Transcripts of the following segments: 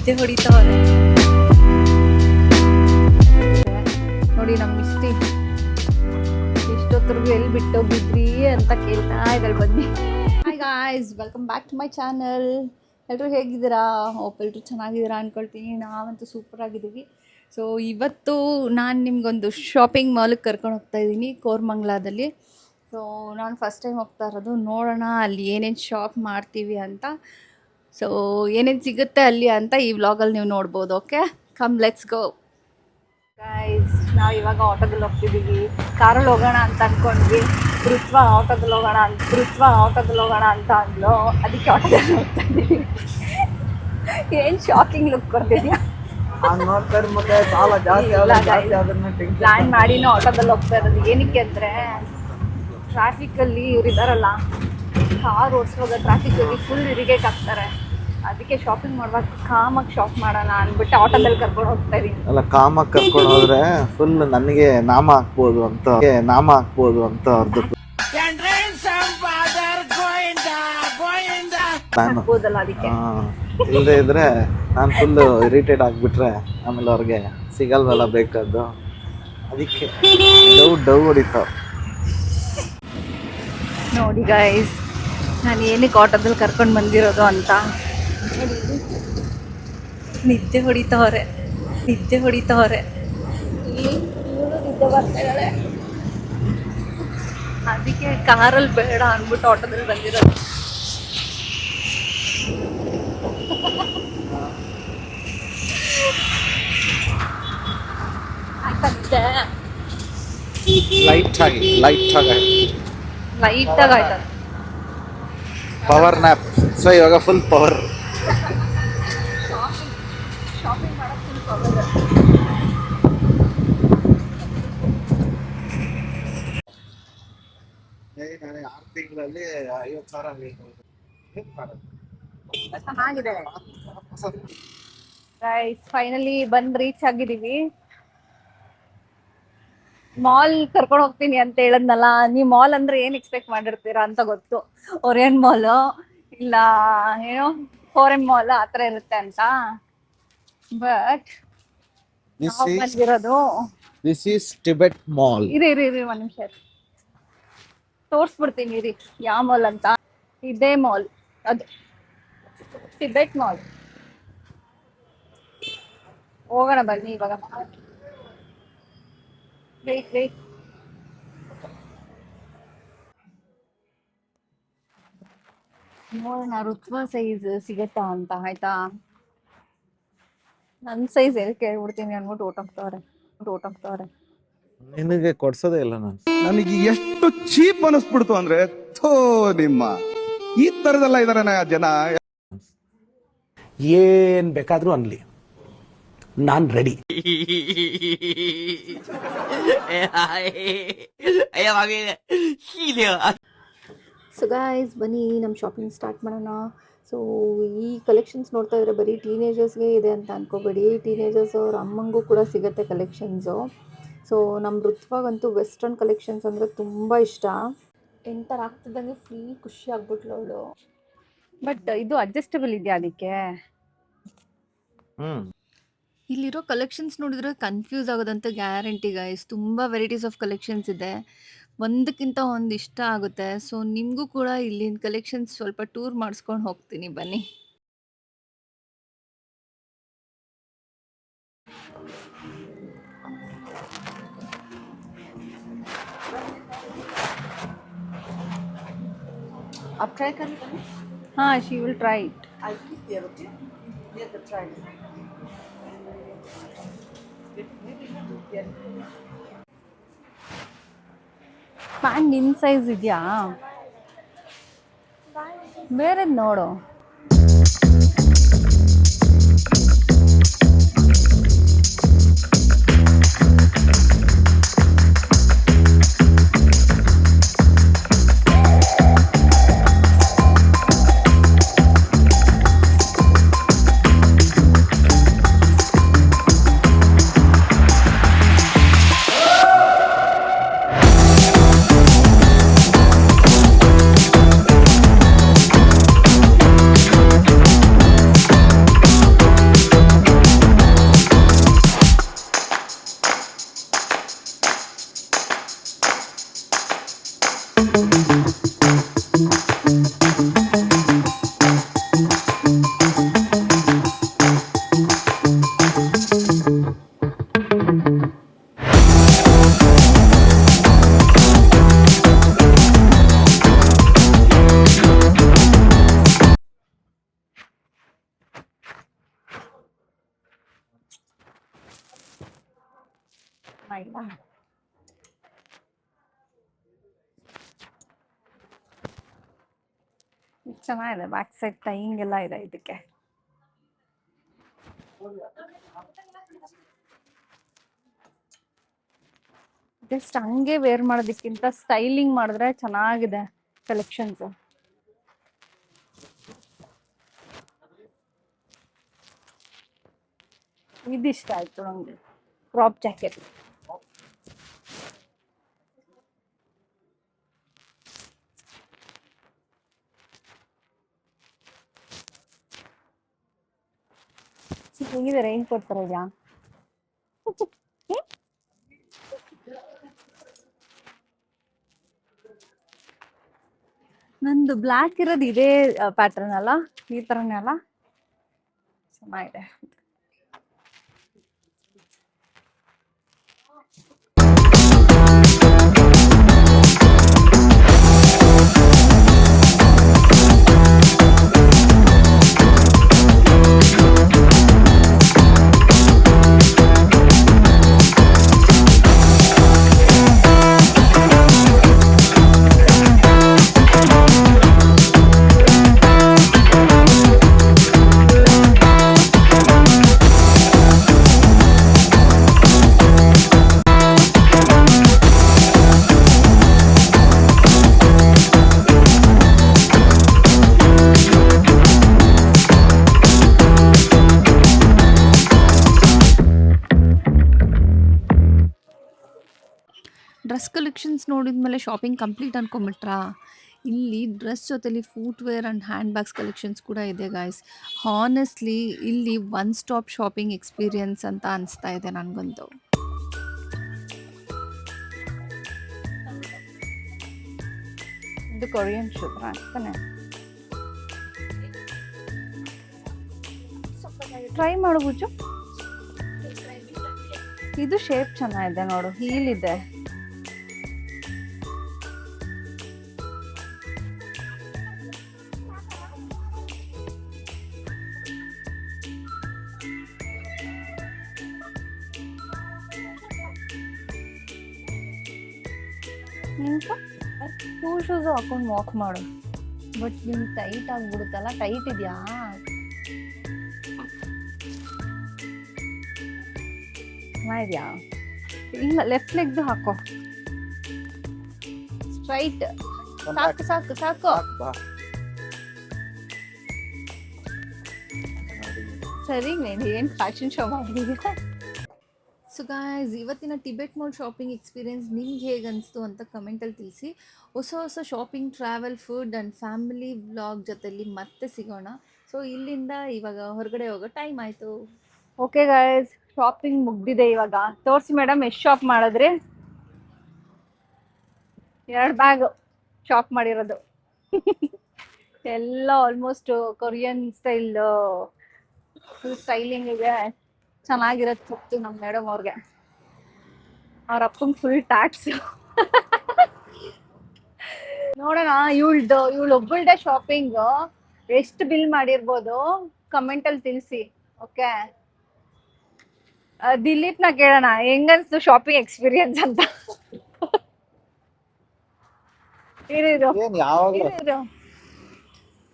ನಿದ್ದೆ ಹೊಡಿತಾವ್ರೆ ನೋಡಿ ನಮ್ಮ ಮಿಸ್ಟಿ. ಇಷ್ಟೊತ್ತರೆಗೂ ಎಲ್ಲಿ ಬಿಟ್ಟೋಗಿದ್ರಿ ಅಂತ ಕೇಳ್ತಾ ಇದ್ದಾಳೆ. ಬನ್ನಿ. Hi guys, welcome back to my channel. ಎಲ್ಲರೂ ಹೇಗಿದ್ದೀರಾ? ಹೋಪ್ ಎಲ್ಲರೂ ಚೆನ್ನಾಗಿದ್ದೀರಾ ಅಂದ್ಕೊಳ್ತೀನಿ. ನಾವಂತೂ ಸೂಪರ್ ಆಗಿದ್ದೀವಿ. ಸೊ ಇವತ್ತು ನಾನು ನಿಮಗೊಂದು ಶಾಪಿಂಗ್ ಮಾಲಿಗೆ ಕರ್ಕೊಂಡು ಹೋಗ್ತಾ ಇದ್ದೀನಿ, ಕೋರಮಂಗ್ಲದಲ್ಲಿ. ಸೊ ನಾನು ಫಸ್ಟ್ ಟೈಮ್ ಹೋಗ್ತಾ ಇರೋದು. ನೋಡೋಣ ಅಲ್ಲಿ ಏನೇನು ಶಾಪ್ ಮಾಡ್ತೀವಿ ಅಂತ. ಸೊ ಏನೇನು ಸಿಗುತ್ತೆ ಅಲ್ಲಿ ಅಂತ ಈ ವ್ಲಾಗಲ್ಲಿ ನೀವು ನೋಡ್ಬೋದು. Okay, come let's go guys. ನಾವು ಇವಾಗ ಆಟೋದಲ್ಲಿ ಹೋಗ್ತಿದ್ದೀವಿ. ಕಾರಲ್ಲಿ ಹೋಗೋಣ ಅಂತ ಅಂದ್ಕೊಂಡ್ವಿ. ಆಟೋದಲ್ಲಿ ಹೋಗೋಣ ಅಂತ ಅಂದ್ಲು. ಅದಕ್ಕೆ ಆಟೋದಲ್ಲಿ ಹೋಗ್ತಾ ಇದ್ದೀವಿ. ಏನು ಶಾಕಿಂಗ್ ಲುಕ್ ಕೊಡ್ತಿದ್ಯಾ? ಪ್ಲಾನ್ ಮಾಡಿನೂ ಆಟೋದಲ್ಲಿ ಹೋಗ್ತಾ ಇರೋದು. ಏನಕ್ಕೆ ಅಂದರೆ ಟ್ರಾಫಿಕಲ್ಲಿ ಇವ್ರು ಇದ್ದಾರಲ್ಲ, ಕಾರ್ ಓಡಿಸುವಾಗ ಟ್ರಾಫಿಕಲ್ಲಿ ಫುಲ್ ಇರಿಗೇಟ್ ಆಗ್ತಾರೆ. ಅದಕ್ಕೆ ಶಾಪಿಂಗ್ ಮಾಡುವಾಗ ಕಾಮಾಗಿ ಶಾಪ್ ಮಾಡೋಣ ಅಂದ್ಬಿಟ್ಟು ಆಟೋದಲ್ಲಿ ಕರ್ಕೊಂಡು ಹೋಗ್ತಾ ಇದೀನಿ. ಅಲ್ಲ, ಕಾಮಾಗಿ ಕರ್ಕೊಂಡು ಹೋದ್ರೆ ಫುಲ್ ನನಗೆ ನಾಮ ಹಾಕ್ಬೋದು ಅಂತ ಅವ್ರದ್ದು ಹಾಕ್ಬೋದಲ್ಲ. ಅದಕ್ಕೆ ಇಲ್ಲದೆ ಇದ್ರೆ ನಾನು ಫುಲ್ ಇರಿಟೇಟ್ ಆಗಿಬಿಟ್ರೆ ಆಮೇಲೆ ಅವ್ರಿಗೆ ಸಿಗಲ್ವಲ್ಲ ಬೇಕಾದ್ದು. ಅದಕ್ಕೆ ಡವ್ ಹೊಡಿತಾವ. ನೋಡಿ ಗೈಸ್, ನಾನು ಏನಕ್ಕೆ ಆಟೋದಲ್ಲಿ ಕರ್ಕೊಂಡು ಬಂದಿರೋದು ಅಂತ. ನಿದ್ದೆ ಹೊಡಿತಾವ್ರೆ ಇಲ್ಲಿ ನಿದ್ದೆ ಬರ್ತಾ ಇದ್ದಾಳೆ. ಅದಕ್ಕೆ ಕಾರಲ್ಲಿ ಬೇಡ ಅಂದ್ಬಿಟ್ಟು ಆಟೋದಲ್ಲಿ ಬಂದಿರೋದು. ಲೈಟ್ ಆಗಿ ಆಯ್ತದ ಪವರ್ ನ್ಯಾಪ್. ಸೊ ಇವಾಗ ಫುಲ್ ಪವರ್. ಶಾಪಿಂಗ್ ಮಾಡೋಕ್ಕೆ ಫುಲ್ ಪವರ್. ನಾನು 6 ತಿಂಗಳಲ್ಲಿ 50,000 ಚೆನ್ನಾಗಿದೆ ಗೈಸ್. ಫೈನಲಿ ಬಂದು ರೀಚ್ ಆಗಿದ್ದೀವಿ. ಮಾಲ್ ಕರ್ಕೊಂಡು ಹೋಗ್ತೀನಿ ಅಂತ ಹೇಳದ್ನಲ್ಲ. ನೀವು ಮಾಲ್ ಅಂದ್ರೆ ಏನ್ ಎಕ್ಸ್ಪೆಕ್ಟ್ ಮಾಡಿರ್ತೀರಾ ಅಂತ ಗೊತ್ತು. ಒರಿಯನ್ ಮಾಲ್ ಇಲ್ಲ ಏನೋ ಫಾರೆನ್ ಮಾಲ್ ಆತರ ಇರುತ್ತೆ ಅಂತ. ಬಟ್ ನಾವು ಬಂದಿರೋದು ದಿಸ್ ಈಸ್ ಟಿಬೆಟ್ ಮಾಲ್. ಇರಿ ಒಂದ್ ನಿಮಿಷ ತೋರ್ಸ್ಬಿಡ್ತೀನಿ ಇರಿ ಯಾವ ಮಾಲ್ ಅಂತ. ಇದೇ ಮಾಲ್, ಅದು ಟಿಬೆಟ್ ಮಾಲ್. ಹೋಗೋಣ ಬನ್ನಿ ಇವಾಗ. ವೇಟ್ ನೋಡೋಣ ಋತ್ವ ಸೈಜ್ ಸಿಗತ್ತಾ ಅಂತ. ಆಯ್ತಾ, ನನ್ನ ಸೈಜ್ ಎಲ್ಲಿ ಕೇಳ್ಬಿಡ್ತೀನಿ ಅನ್ಬಿಟ್ಟು ಓಟ್ ಹೋಗ್ತವ್ರೆ. ನಿನಗೆ ಕೊಡ್ಸೋದೇ ಇಲ್ಲ ನಾನು. ನನಗೆ ಎಷ್ಟು ಚೀಪ್ ಅನಿಸ್ಬಿಡ್ತು ಅಂದ್ರೆ, ಥೋ ನಿಮ್ಮ ಈ ತರದೆಲ್ಲ ಇದಾರೆ ಜನ. ಏನ್ ಬೇಕಾದ್ರೂ ಅನ್ಲಿ, ನಾನ್ ರೆಡಿ. ಸೊ ಗಾಯ್ಸ್, ಬನ್ನಿ ನಮ್ಮ ಶಾಪಿಂಗ್ ಸ್ಟಾರ್ಟ್ ಮಾಡೋಣ. ಸೊ ಈ ಕಲೆಕ್ಷನ್ಸ್ ನೋಡ್ತಾ ಇದ್ರೆ ಬರೀ ಟೀನೇಜರ್ಸ್ಗೆ ಇದೆ ಅಂತ ಅನ್ಕೋಬೇಡಿ. ಟೀನೇಜರ್ಸ್ ಅವ್ರ ಅಮ್ಮಂಗೂ ಕೂಡ ಸಿಗುತ್ತೆ ಕಲೆಕ್ಷನ್ಸು. ಸೊ ನಮ್ಮ ಋತ್ವಾಗಂತೂ ವೆಸ್ಟರ್ನ್ ಕಲೆಕ್ಷನ್ಸ್ ಅಂದರೆ ತುಂಬ ಇಷ್ಟ. ಎಂಟರ್ ಆಗ್ತಿದ್ದಂಗೆ ಫುಲ್ ಖುಷಿ ಆಗ್ಬಿಟ್ಲು ಅವಳು. ಬಟ್ ಇದು ಅಡ್ಜಸ್ಟಬಲ್ ಇದೆಯಾ ಅದಕ್ಕೆ? ಇಲ್ಲಿರೋ ಕಲೆಕ್ಷನ್ಸ್ ನೋಡಿದ್ರೆ ಕನ್ಫ್ಯೂಸ್ ಆಗೋದಂತ ಗ್ಯಾರಂಟಿ ಗೈಸ್. ತುಂಬ ವೆರೈಟೀಸ್ ಆಫ್ ಕಲೆಕ್ಷನ್ಸ್ ಇದೆ, ಒಂದಕ್ಕಿಂತ ಒಂದು ಇಷ್ಟ ಆಗುತ್ತೆ. ಸೊ ನಿಮಗೂ ಕೂಡ ಇಲ್ಲಿನ ಕಲೆಕ್ಷನ್ಸ್ ಸ್ವಲ್ಪ ಟೂರ್ ಮಾಡಿಸ್ಕೊಂಡು ಹೋಗ್ತೀನಿ, ಬನ್ನಿ. आप ट्राई करें? हाँ, she will try it. I'll keep there, okay? Let her try. Pant ನಿನ್ನ ಸೈಜ್ ಇದೆಯಾ? ಬೇರೆದು ನೋಡು. ಆಯ್ತಾ? ಚೆನ್ನಾಗಿದೆ, ಬ್ಯಾಕ್ ಸೈಡ್ ಟೈಯಿಂಗ್ ಎಲ್ಲ ಇದೆ ಇದಕ್ಕೆ. ಜಸ್ಟ್ ಹಂಗೆ ವೇರ್ ಮಾಡೋದಕ್ಕಿಂತ ಸ್ಟೈಲಿಂಗ್ ಮಾಡಿದ್ರೆ ಚೆನ್ನಾಗಿದೆ ಕಲೆಕ್ಷನ್ಸ್. ಇದಿಷ್ಟ ಆಯ್ತು ನಂಗೆ, ಕ್ರಾಪ್ ಜಾಕೆಟ್. ಹೇಗಿದೆ, ರೈನ್ ಕೋಟ್ ತರ ಇದೆಯಾ? ನಂದು ಬ್ಲ್ಯಾಕ್ ಇರೋದು ಇದೇ ಪ್ಯಾಟರ್ನ್ ಅಲ್ಲ, ಈ ತರನೇ ಅಲ್ಲ, ಚೆನ್ನಾಗಿದೆ. ಡ್ರೆಸ್ ಕಲೆಕ್ಷನ್ಸ್ ನೋಡಿದ್ಮೇಲೆ ಶಾಪಿಂಗ್ ಕಂಪ್ಲೀಟ್ ಅನ್ಕೊಂಬಿಟ್ರಾ? ಇಲ್ಲಿ ಡ್ರೆಸ್ ಜೊತೆಲಿ footwear and hand bags collections ಕೂಡ ಇದೆ ಗಾಯ್ಸ್. ಹಾನೆಸ್ಟ್ಲಿ ಇಲ್ಲಿ ಒನ್ ಸ್ಟಾಪ್ ಶಾಪಿಂಗ್ ಎಕ್ಸ್ಪೀರಿಯನ್ಸ್ ಅಂತ ಅನಿಸ್ತಾ ಇದೆ ನನಗಂತೂ. ಇದು ಕೊರಿಯನ್ ಶೂದ್ರ ಅಂತಾನೆ. ಟ್ರೈ ಮಾಡು ಬುಜ್ಜು. ಇದು ಶೇಪ್ ಚೆನ್ನಾಗಿದೆ ನೋಡು, ಹೀಲ್ ಇದೆ. ಟೂ ಶೂಸ್ ಹಾಕೊಂಡು ವಾಕ್ ಮಾಡು. ಬಟ್ ನಿಮ್ಗೆ ಟೈಟ್ ಆಗ್ಬಿಡುತ್ತಲ್ಲ, ಟೈಟ್ ಇದೆಯಾ? ಚೆನ್ನಾಗಿದ್ಯಾ? ಇಲ್ಲ, ಲೆಫ್ಟ್ ಲೆಗ್ದು ಹಾಕೋ, ಸ್ಟ್ರೈಟ್. ಸಾಕು ಸಾಕು ಸಾಕು. ಸರಿ, ನೀನು ಏನು ಫ್ಯಾಷನ್ ಶೋ ಮಾಡಿದ್ದೀರಾ? ಸೊ ಗಾಯ್ಸ್, ಇವತ್ತಿನ ಟಿಬೆಟ್ ಮಾಲ್ ಶಾಪಿಂಗ್ ಎಕ್ಸ್ಪೀರಿಯನ್ಸ್ ನಿಮ್ಗೆ ಹೇಗೆ ಅನಿಸ್ತು ಅಂತ ಕಮೆಂಟಲ್ಲಿ ತಿಳಿಸಿ. ಹೊಸ ಹೊಸ shopping, travel, food and family vlog ಜೊತೆಲಿ ಮತ್ತೆ ಸಿಗೋಣ. ಸೊ ಇಲ್ಲಿಂದ ಇವಾಗ ಹೊರಗಡೆ ಹೋಗೋ ಟೈಮ್ ಆಯಿತು. ಓಕೆ ಗಾಯ್ಸ್, ಶಾಪಿಂಗ್ ಮುಗ್ದಿದೆ ಇವಾಗ. ತೋರಿಸಿ ಮೇಡಮ್, ಎಷ್ಟು ಶಾಪ್ ಮಾಡಿದ್ರಿ? 2 ಬ್ಯಾಗ್ ಶಾಪ್ ಮಾಡಿರೋದು. ಎಲ್ಲ almost Korean style, full styling ಇದೆ. ಚೆನ್ನಾಗಿರೋದು ಸಿಕ್ತು ನಮ್ಮ ಮೇಡಮ್ ಅವ್ರಿಗೆ. ಅವ್ರ ಅಪ್ಪಂಗೆ ಫುಲ್ ಟ್ಯಾಕ್ಸ್. ನೋಡೋಣ ಇವಳು ಒಬ್ಬಳದೇ ಶಾಪಿಂಗ್ ಎಷ್ಟು ಬಿಲ್ ಮಾಡಿರ್ಬೋದು ಕಮೆಂಟಲ್ಲಿ ತಿಳಿಸಿ. ಓಕೆ, ದಿಲೀಪ್ನ ಕೇಳೋಣ ಹೆಂಗನ್ಸ್ತು ಶಾಪಿಂಗ್ ಎಕ್ಸ್ಪೀರಿಯನ್ಸ್ ಅಂತ.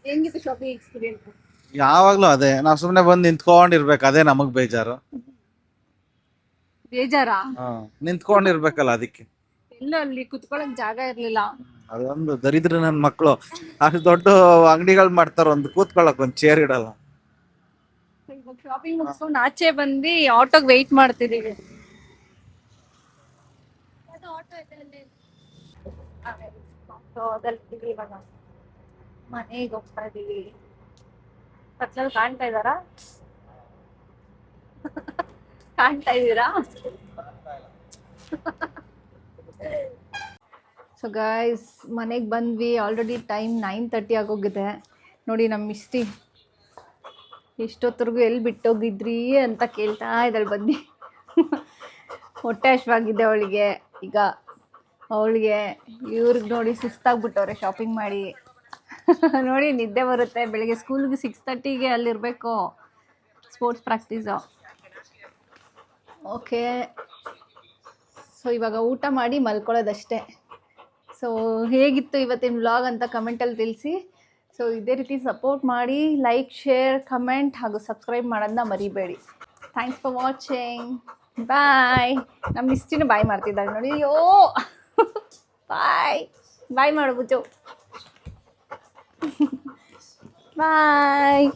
ಹೆಂಗಿತ್ತು ಶಾಪಿಂಗ್ ಎಕ್ಸ್ಪೀರಿಯನ್ಸ್? ಯಾವಾಗ್ಲೂ ಅದೇ, ನಾವ್ ಸುಮ್ನೆ ಬಂದ್ ನಿಂತ್ಕೊಂಡಿರ್ಬೇಕು, ಅದೇ ನಮಗ್ ಬೇಜಾರು. ಬೇಜಾರಾ? ನಿಂತ್ಕೊಂಡಿರ್ಬೇಕಲ್ಲ, ಅದಕ್ಕೆ. ಎಲ್ಲ ಅಲ್ಲಿ ಕುತ್ಕೊಳಕ್ ಜಾಗ ಇರ್ಲಿಲ್ಲ. ಅದೊಂದು ದರಿದ್ರ ನನ್ ಮಕ್ಳು ಅಷ್ಟು ದೊಡ್ಡ ಅಂಗಡಿಗಳು ಮಾಡ್ತಾರ, ಒಂದು ಕೂತ್ಕೊಳಕ್ ಒಂದ್ ಚೇರ್ ಇಡಲ್ಲ. ಶಾಪಿಂಗ್ ಮುಗಿಸ್ಕೊಂಡು ಆಚೆ ಬಂದು ಆಟೋಗೆ ವೆಯ್ಟ್ ಮಾಡ್ತಿದೀವಿ. ಇವಾಗ ಮನೆಗೆ ಹೋಗ್ತಾ ಇದೀವಿ. ಪಕ್ಕದಲ್ಲಿ ಕಾಣ್ತಾ ಇದ್ದಾರಾ? ಕಾಣ್ತಾ ಇದ್ದೀರಾ? ಸೊ ಗಾಯ್ಸ್ ಮನೆಗೆ ಬಂದ್ವಿ. ಆಲ್ರೆಡಿ ಟೈಮ್ 9:30 ಆಗೋಗಿದೆ. ನೋಡಿ ನಮ್ಮ ಮಿಸ್ಟಿ ಎಷ್ಟೊತ್ತರೆಗೂ ಎಲ್ಲಿ ಬಿಟ್ಟೋಗಿದ್ರಿ ಅಂತ ಕೇಳ್ತಾ ಇದ್ದಾಳೆ ಬನ್ನಿ. ಹೊಟ್ಟೆ ಹಶ್ವಾಗಿದೆ ಅವಳಿಗೆ. ಈಗ ಅವಳಿಗೆ ಇವ್ರಿಗೆ ನೋಡಿ ಸುಸ್ತಾಗ್ಬಿಟ್ಟವ್ರೆ ಶಾಪಿಂಗ್ ಮಾಡಿ. ನೋಡಿ ನಿದ್ದೆ ಬರುತ್ತೆ. ಬೆಳಿಗ್ಗೆ ಸ್ಕೂಲ್ಗೆ 6:30ಗೆ ಅಲ್ಲಿರಬೇಕು, ಸ್ಪೋರ್ಟ್ಸ್ ಪ್ರಾಕ್ಟೀಸು. ಓಕೆ, ಸೊ ಇವಾಗ ಊಟ ಮಾಡಿ ಮಲ್ಕೊಳ್ಳೋದಷ್ಟೇ. ಸೊ ಹೇಗಿತ್ತು ಇವತ್ತಿನ ವ್ಲಾಗ್ ಅಂತ ಕಮೆಂಟಲ್ಲಿ ತಿಳಿಸಿ. ಸೊ ಇದೇ ರೀತಿ ಸಪೋರ್ಟ್ ಮಾಡಿ, ಲೈಕ್, ಶೇರ್, ಕಮೆಂಟ್ ಹಾಗೂ ಸಬ್ಸ್ಕ್ರೈಬ್ ಮಾಡೋದನ್ನ ಮರಿಬೇಡಿ. Thanks for watching. ಬಾಯ್. ನಮ್ಮ ಇಷ್ಟಿನ ಬಾಯ್ ಮಾಡ್ತಿದ್ದಾಳೆ ನೋಡಿ. ಅಯ್ಯೋ ಬಾಯ್ ಬಾಯ್ ಮಾಡು ಬುಚ್ಚು. ಬಾಯ್.